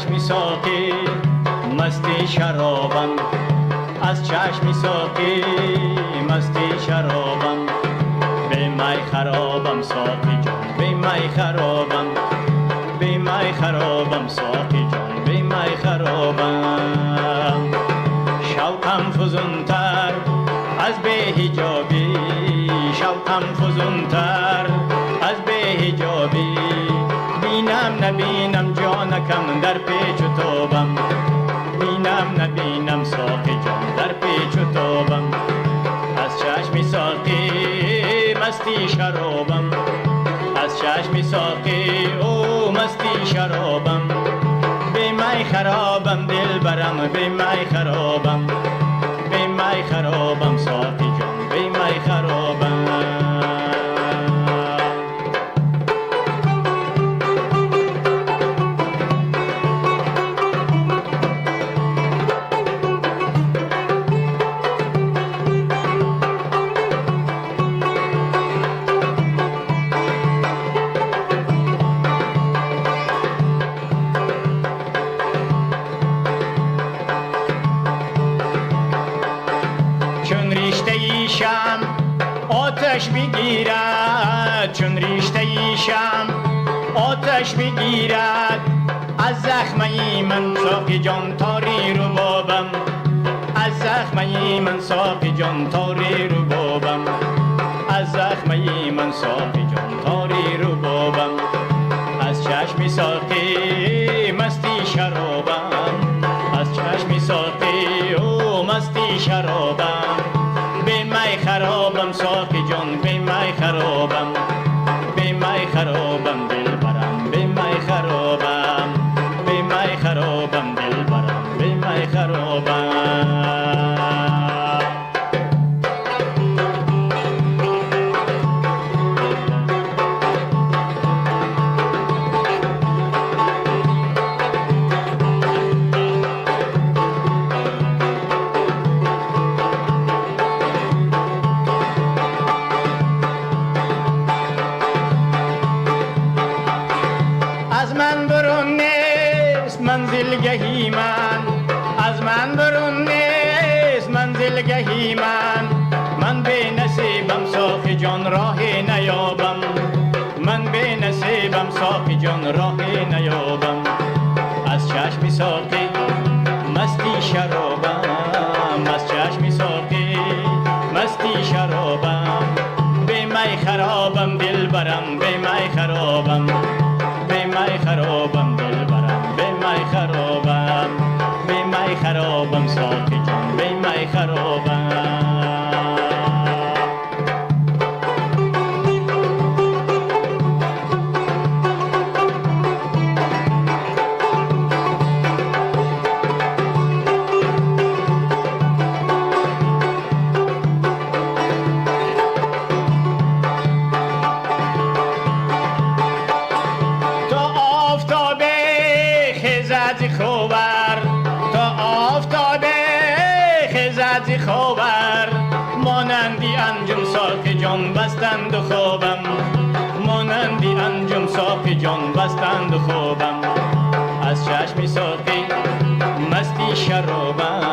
چشم ساقی مستی شرابم، از چشم ساقی مستی شرابم. به می خرابم ساقی جان، به می خرابم، به می خرابم ساقی جان، به می خرابم. شوقم فزونتر از به حجابی، شوقم فزونتر از به حجابی. بینم نبینم جانکم در پیچ و تابم، بینم نبینم ساقی جان در پیچ و تابم. از چشم ساقی مستی شرابم، از چشم ساقی او مستی شرابم. به می خرابم دل برم، به می خرابم، به می خرابم ساقی جان، به می خرابم. چون ریشته شم آتش بگیرد، چون ریشته شم آتش بگیرد. از زخمه من ساقی جان تاری رو بابم، از زخمه من ساقی جان تاری رو بابم، از زخمه من ساقی جان تاری رو بابم. از چشم ساقی مستی شرابم، از چشم ساقی او مستی شرابم. به می خرابم ساقی جان، به می خرابم، به می خرابم دل برم، به می خرابم، به می خرابم دل برم، به می خرابم. از من برون نیست منزلگهی من، از من برون نیست منزلگهی من. من به نصیبم ساقی جان راه نیابم، من به نصیبم ساقی جان راه نیابم. از چشم ساقی مستی شرابم، از چشم ساقی مستی شرابم. به می خرابم دل برم، به می خرابم، به می خرابم دل برم، به می خرابم، به می خرابم ساقی جان، به می خرابم. خوبر تا آفتاب خزد خوبر، مانندی انجم ساقی جان بستند و خوبم، مانندی انجم ساقی جان بستند و خوبم. از چشم ساقی مستی شرابم،